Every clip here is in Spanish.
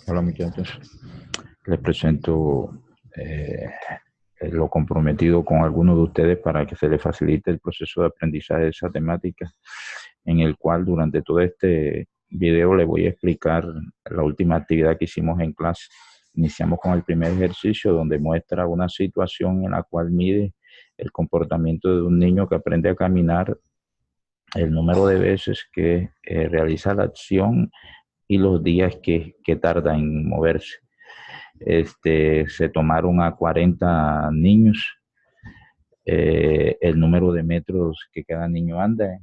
Hola muchachos, les presento eh, lo comprometido con algunos de ustedes para que se les facilite el proceso de aprendizaje de esa temática, en el cual durante todo este video les voy a explicar la última actividad que hicimos en clase. Iniciamos con el primer ejercicio donde muestra una situación en la cual mide el comportamiento de un niño que aprende a caminar, el número de veces que realiza la acción y los días que tarda en moverse. Se tomaron a 40 niños, el número de metros que cada niño anda,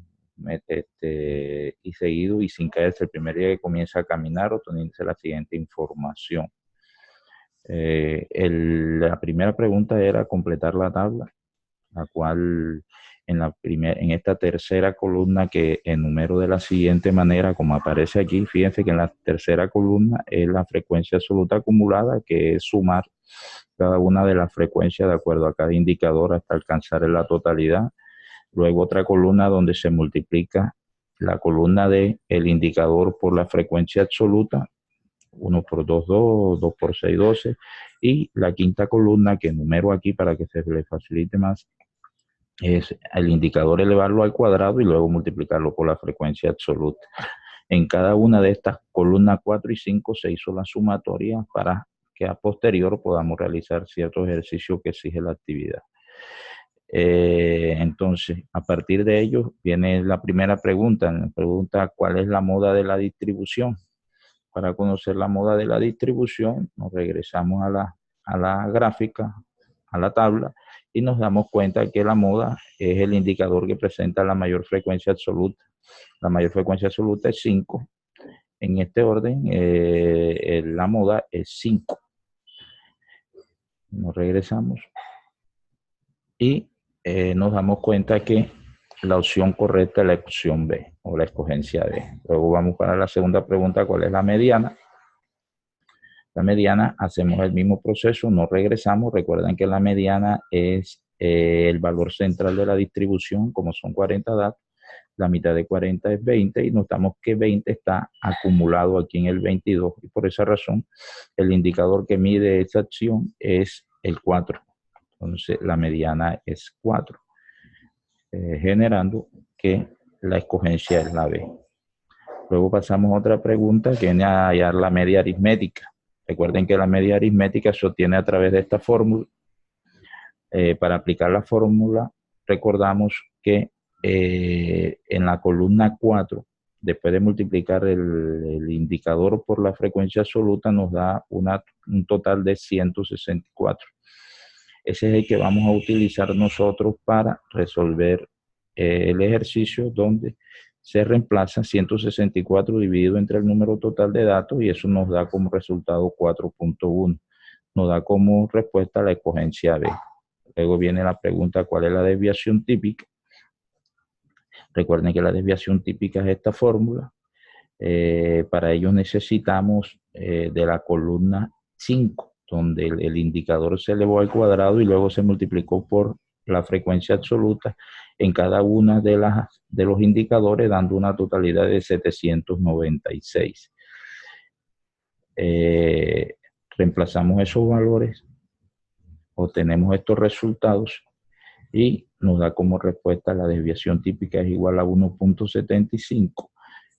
y seguido y sin caerse el primer día que comienza a caminar, obteniéndose la siguiente información. La primera pregunta era completar la tabla, la cual en esta tercera columna que enumero de la siguiente manera, como aparece aquí. Fíjense que en la tercera columna es la frecuencia absoluta acumulada, que es sumar cada una de las frecuencias de acuerdo a cada indicador hasta alcanzar la totalidad. Luego otra columna donde se multiplica la columna de el indicador por la frecuencia absoluta, 1 por 2, 2, 2 por 6, 12, y la quinta columna que enumero aquí para que se le facilite más, es el indicador elevarlo al cuadrado y luego multiplicarlo por la frecuencia absoluta. En cada una de estas columnas 4 y 5 se hizo la sumatoria para que a posterior podamos realizar ciertos ejercicios que exige la actividad. Entonces, a partir de ello viene la primera pregunta. La pregunta: ¿cuál es la moda de la distribución? Para conocer la moda de la distribución, nos regresamos a la gráfica, a la tabla, y nos damos cuenta que la moda es el indicador que presenta la mayor frecuencia absoluta. La mayor frecuencia absoluta es 5. En este orden, la moda es 5. Nos regresamos y nos damos cuenta que la opción correcta es la opción B, o la escogencia B. Luego vamos para la segunda pregunta: ¿cuál es la mediana? La mediana, hacemos el mismo proceso, nos regresamos. Recuerden que la mediana es el valor central de la distribución, como son 40 datos. La mitad de 40 es 20 y notamos que 20 está acumulado aquí en el 22, y por esa razón el indicador que mide esa acción es el 4. Entonces la mediana es 4, generando que la escogencia es la B. Luego pasamos a otra pregunta que viene a hallar la media aritmética. Recuerden que la media aritmética se obtiene a través de esta fórmula. Para aplicar la fórmula, recordamos que en la columna 4, después de multiplicar el indicador por la frecuencia absoluta, nos da un total de 164. Ese es el que vamos a utilizar nosotros para resolver el ejercicio, donde se reemplaza 164 dividido entre el número total de datos, y eso nos da como resultado 4.1. Nos da como respuesta la escogencia B. Luego viene la pregunta: ¿cuál es la desviación típica? Recuerden que la desviación típica es esta fórmula. Para ello necesitamos de la columna 5, donde el indicador se elevó al cuadrado y luego se multiplicó por la frecuencia absoluta en cada una de los indicadores, dando una totalidad de 796. Reemplazamos esos valores, obtenemos estos resultados y nos da como respuesta: la desviación típica es igual a 1.75,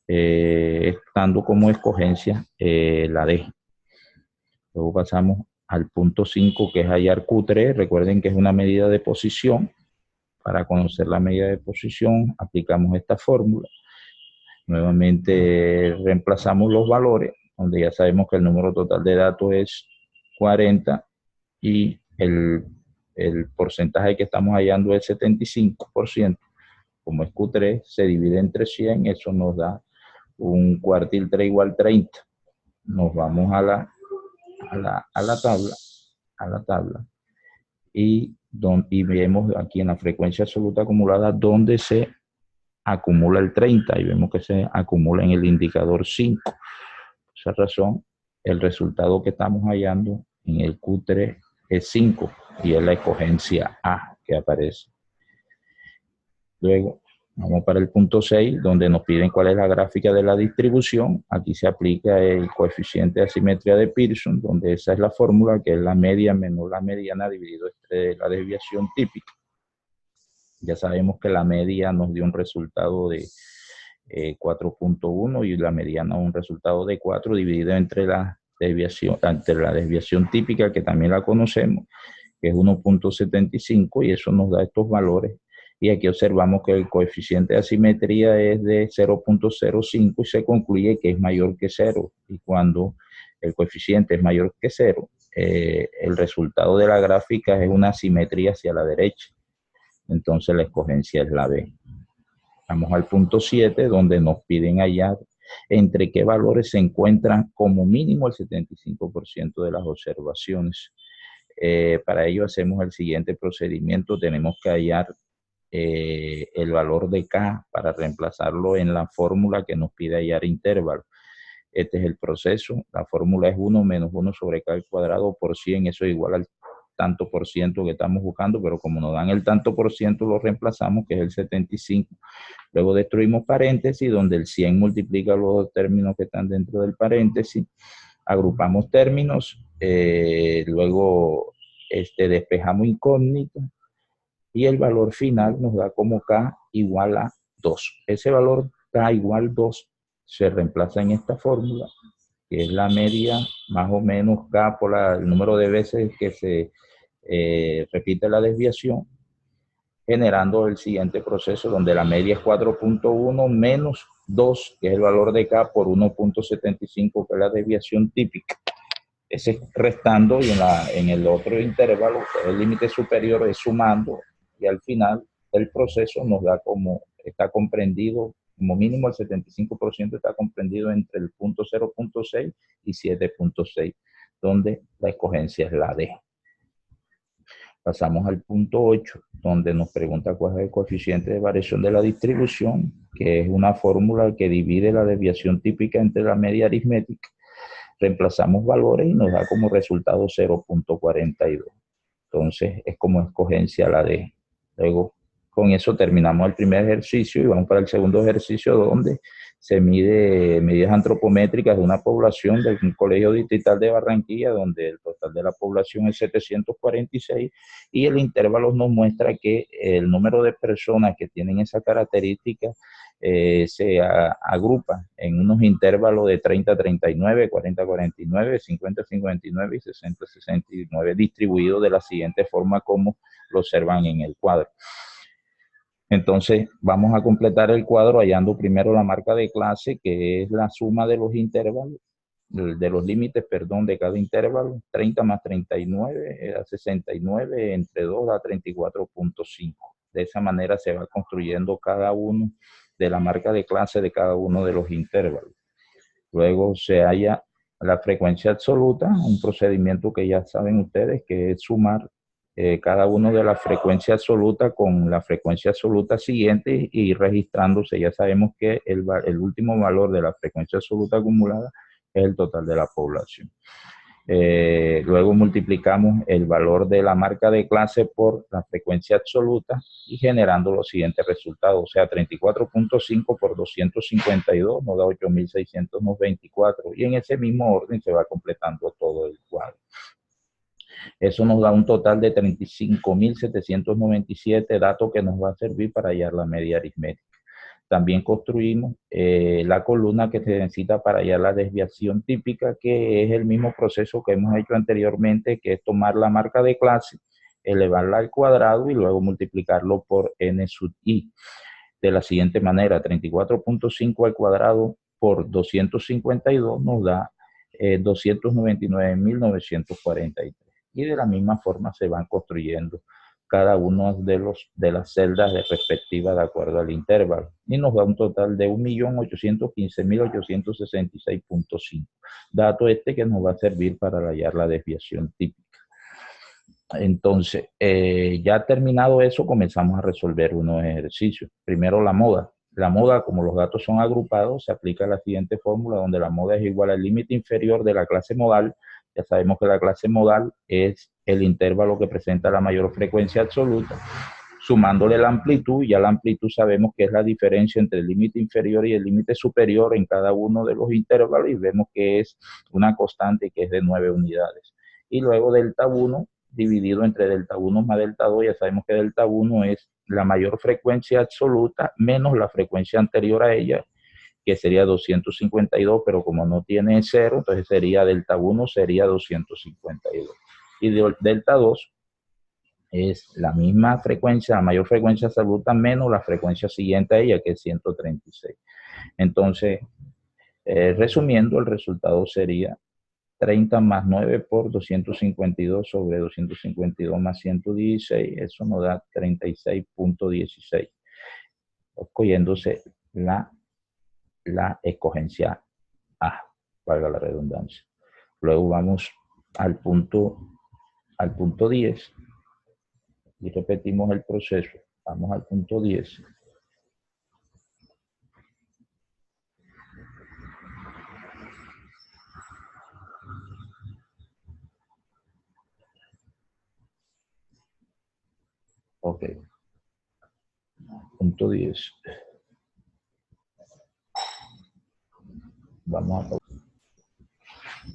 estando como escogencia la D. Luego pasamos al punto 5, que es hallar Q3. Recuerden que es una medida de posición. Para conocer la medida de posición, aplicamos esta fórmula. Nuevamente reemplazamos los valores, donde ya sabemos que el número total de datos es 40 y el porcentaje que estamos hallando es 75%. Como es Q3, se divide entre 100, eso nos da un cuartil 3 igual 30. Nos vamos a la tabla y vemos aquí en la frecuencia absoluta acumulada donde se acumula el 30, y vemos que se acumula en el indicador 5. Por esa razón, el resultado que estamos hallando en el Q3 es 5, y es la escogencia A que aparece. Luego Vamos para el punto 6, donde nos piden cuál es la gráfica de la distribución. Aquí se aplica el coeficiente de asimetría de Pearson, donde esa es la fórmula, que es la media menos la mediana dividido entre la desviación típica. Ya sabemos que la media nos dio un resultado de 4.1 y la mediana un resultado de 4 dividido entre la desviación típica, que también la conocemos, que es 1.75, y eso nos da estos valores. Y aquí observamos que el coeficiente de asimetría es de 0.05 y se concluye que es mayor que 0. Y cuando el coeficiente es mayor que 0, el resultado de la gráfica es una asimetría hacia la derecha. Entonces la escogencia es la B. Vamos al punto 7, donde nos piden hallar entre qué valores se encuentran como mínimo el 75% de las observaciones. Para ello hacemos el siguiente procedimiento. Tenemos que hallar el valor de K para reemplazarlo en la fórmula que nos pide hallar intervalo. Este es el proceso. La fórmula es 1 menos 1 sobre K al cuadrado por 100. Eso es igual al tanto por ciento que estamos buscando, pero como nos dan el tanto por ciento, lo reemplazamos, que es el 75. Luego destruimos paréntesis, donde el 100 multiplica los dos términos que están dentro del paréntesis. Agrupamos términos, luego despejamos incógnitas, y el valor final nos da como K igual a 2. Ese valor K igual 2 se reemplaza en esta fórmula, que es la media más o menos K por el número de veces que se repite la desviación, generando el siguiente proceso, donde la media es 4.1 menos 2, que es el valor de K, por 1.75, que es la desviación típica. Ese restando, y en el otro intervalo, que es el límite superior, es sumando, y al final el proceso nos da como está comprendido, como mínimo el 75% está comprendido entre el punto 0.6 y 7.6, donde la escogencia es la D. Pasamos al punto 8, donde nos pregunta cuál es el coeficiente de variación de la distribución, que es una fórmula que divide la desviación típica entre la media aritmética. Reemplazamos valores y nos da como resultado 0.42. Entonces es como escogencia la D. Luego, con eso terminamos el primer ejercicio y vamos para el segundo ejercicio, donde se mide medidas antropométricas de una población de un colegio distrital de Barranquilla, donde el total de la población es 746, y el intervalo nos muestra que el número de personas que tienen esa característica se agrupa en unos intervalos de 30-39, 40-49, 50-59 y 60-69, distribuidos de la siguiente forma como lo observan en el cuadro. Entonces vamos a completar el cuadro hallando primero la marca de clase, que es la suma de los intervalos, de los límites, perdón, de cada intervalo. 30 más 39 da 69, entre 2 da 34.5. De esa manera se va construyendo cada uno de la marca de clase de cada uno de los intervalos. Luego se halla la frecuencia absoluta, un procedimiento que ya saben ustedes, que es sumar cada uno de la frecuencia absoluta con la frecuencia absoluta siguiente y registrándose. Ya sabemos que el último valor de la frecuencia absoluta acumulada es el total de la población. Luego multiplicamos el valor de la marca de clase por la frecuencia absoluta y generando los siguientes resultados. O sea, 34.5 por 252 nos da 8.624, y en ese mismo orden se va completando todo el cuadro. Eso nos da un total de 35.797 datos que nos va a servir para hallar la media aritmética. También construimos la columna que se necesita para hallar la desviación típica, que es el mismo proceso que hemos hecho anteriormente, que es tomar la marca de clase, elevarla al cuadrado y luego multiplicarlo por n sub i. De la siguiente manera, 34.5 al cuadrado por 252 nos da 299.943. Y de la misma forma se van construyendo cada uno de las celdas respectivas de acuerdo al intervalo, y nos da un total de 1.815.866.5. Dato que nos va a servir para hallar la desviación típica. Entonces, ya terminado eso, comenzamos a resolver unos ejercicios. Primero la moda. La moda, como los datos son agrupados, se aplica la siguiente fórmula, donde la moda es igual al límite inferior de la clase modal. Ya sabemos que la clase modal es el intervalo que presenta la mayor frecuencia absoluta, sumándole la amplitud. Ya la amplitud sabemos que es la diferencia entre el límite inferior y el límite superior en cada uno de los intervalos, y vemos que es una constante que es de 9 unidades. Y luego delta 1 dividido entre delta 1 más delta 2, ya sabemos que delta 1 es la mayor frecuencia absoluta menos la frecuencia anterior a ella, que sería 252, pero como no tiene cero, entonces sería delta 1 sería 252. Y delta 2 es la misma frecuencia, la mayor frecuencia absoluta menos la frecuencia siguiente a ella, que es 136. Entonces, resumiendo, el resultado sería 30 más 9 por 252 sobre 252 más 116, eso nos da 36.16, escogiéndose la escogencia A, valga la redundancia. Luego vamos al punto 10 y repetimos el proceso. Vamos al punto 10. Ok. Punto 10. Vamos a...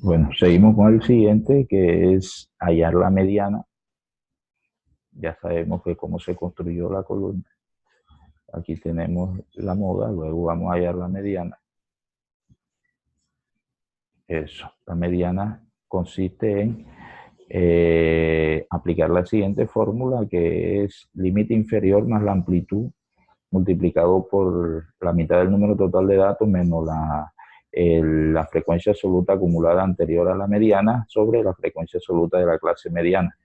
Bueno, seguimos con el siguiente, que es hallar la mediana. Ya sabemos que cómo se construyó la columna. Aquí tenemos la moda, luego vamos a hallar la mediana. Eso, la mediana consiste en aplicar la siguiente fórmula, que es límite inferior más la amplitud multiplicado por la mitad del número total de datos menos la frecuencia absoluta acumulada anterior a la mediana sobre la frecuencia absoluta de la clase mediana.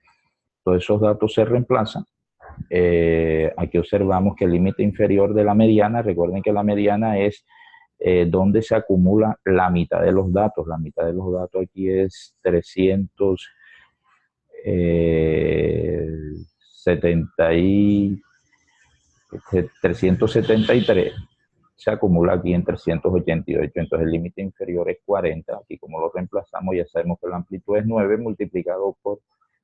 Todos esos datos se reemplazan. Aquí observamos que el límite inferior de la mediana, recuerden que la mediana es donde se acumula la mitad de los datos. La mitad de los datos aquí es 373, se acumula aquí en 388, entonces el límite inferior es 40, aquí como lo reemplazamos ya sabemos que la amplitud es 9 multiplicado por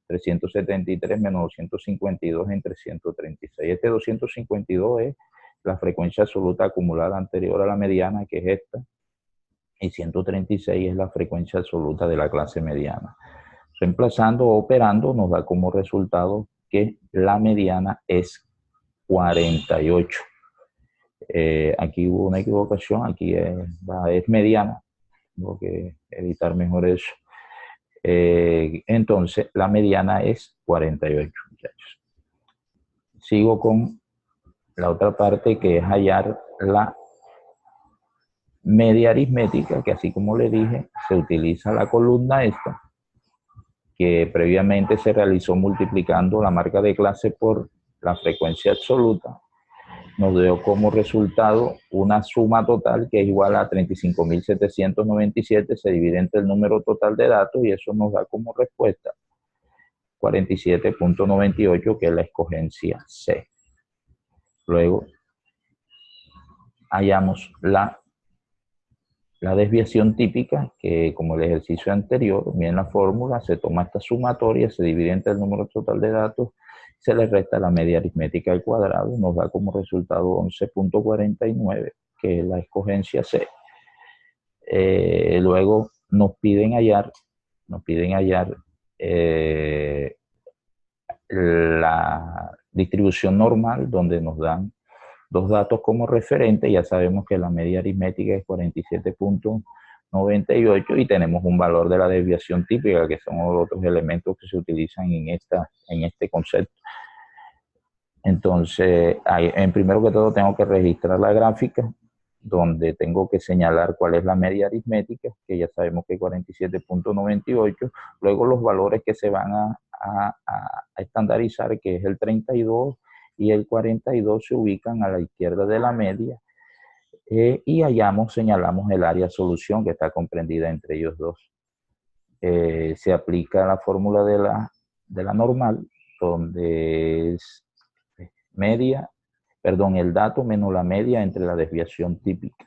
373 menos 252 en 336. Este 252 es la frecuencia absoluta acumulada anterior a la mediana, que es esta, y 136 es la frecuencia absoluta de la clase mediana. Reemplazando o operando nos da como resultado que la mediana es 48. Aquí hubo una equivocación, aquí es mediana, tengo que editar mejor eso. Entonces, la mediana es 48, muchachos. Sigo con la otra parte, que es hallar la media aritmética, que así como le dije, se utiliza la columna esta, que previamente se realizó multiplicando la marca de clase por la frecuencia absoluta. Nos dio como resultado una suma total que es igual a 35.797, se divide entre el número total de datos y eso nos da como respuesta 47.98, que es la escogencia C. Luego hallamos la desviación típica, que como el ejercicio anterior, bien la fórmula, se toma esta sumatoria, se divide entre el número total de datos, se le resta la media aritmética al cuadrado, nos da como resultado 11.49, que es la escogencia C. Luego nos piden hallar la distribución normal, donde nos dan dos datos como referente. Ya sabemos que la media aritmética es 47.98 y tenemos un valor de la desviación típica, que son los otros elementos que se utilizan en este concepto. Entonces, en primero que todo tengo que registrar la gráfica, donde tengo que señalar cuál es la media aritmética, que ya sabemos que es 47.98, luego los valores que se van a estandarizar, que es el 32 y el 42, se ubican a la izquierda de la media, y señalamos el área solución que está comprendida entre ellos dos. Se aplica la fórmula de la normal, donde es el dato menos la media entre la desviación típica.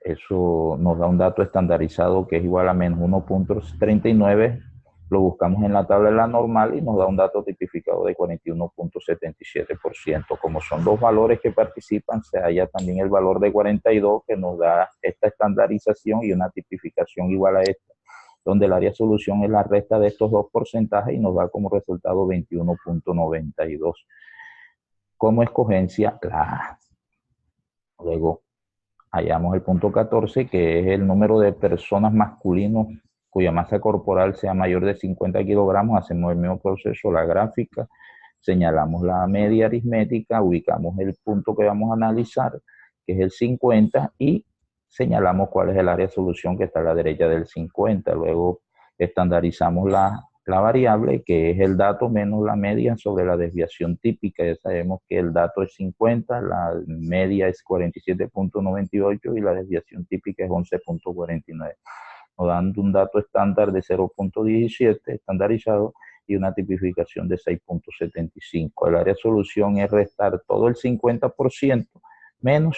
Eso nos da un dato estandarizado que es igual a menos 1.39 lo buscamos en la tabla de la normal y nos da un dato tipificado de 41.77%. Como son dos valores que participan, se halla también el valor de 42 que nos da esta estandarización y una tipificación igual a esta, donde el área de solución es la resta de estos dos porcentajes y nos da como resultado 21.92. Como escogencia, la A. Luego hallamos el punto 14, que es el número de personas masculinos cuya masa corporal sea mayor de 50 kilogramos. Hacemos el mismo proceso, la gráfica, señalamos la media aritmética, ubicamos el punto que vamos a analizar, que es el 50, y señalamos cuál es el área de solución que está a la derecha del 50. Luego estandarizamos la variable, que es el dato menos la media sobre la desviación típica. Ya sabemos que el dato es 50, la media es 47.98 y la desviación típica es 11.49. Nos dando un dato estándar de 0.17 estandarizado y una tipificación de 6.75. El área de solución es restar todo el 50% menos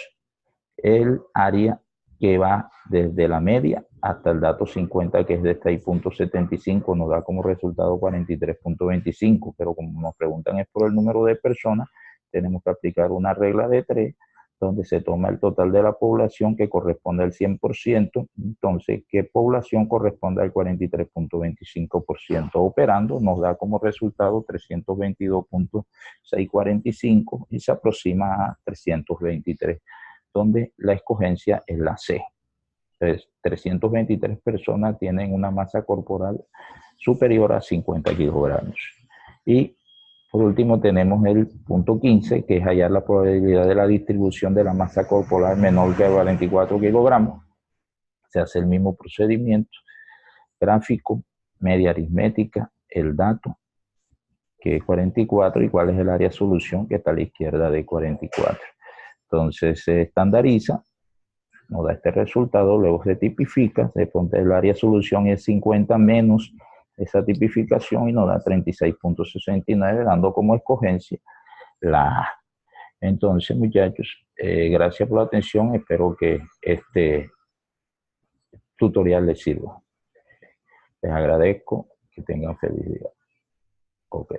el área que va desde la media hasta el dato 50, que es de 6.75, nos da como resultado 43.25, pero como nos preguntan es por el número de personas, tenemos que aplicar una regla de 3, donde se toma el total de la población que corresponde al 100%, entonces, ¿qué población corresponde al 43.25%? Operando nos da como resultado 322.645 y se aproxima a 323, donde la escogencia es la C. Entonces, 323 personas tienen una masa corporal superior a 50 kilogramos. Y por último tenemos el punto 15, que es hallar la probabilidad de la distribución de la masa corporal menor que 44 kilogramos. Se hace el mismo procedimiento, gráfico, media aritmética, el dato, que es 44, y cuál es el área de solución que está a la izquierda de 44. Entonces se estandariza, nos da este resultado, luego se tipifica, se pone el área de solución es 50 menos esa tipificación y nos da 36.69, dando como escogencia la A. Entonces, muchachos, gracias por la atención, espero que este tutorial les sirva. Les agradezco, que tengan feliz día. Ok.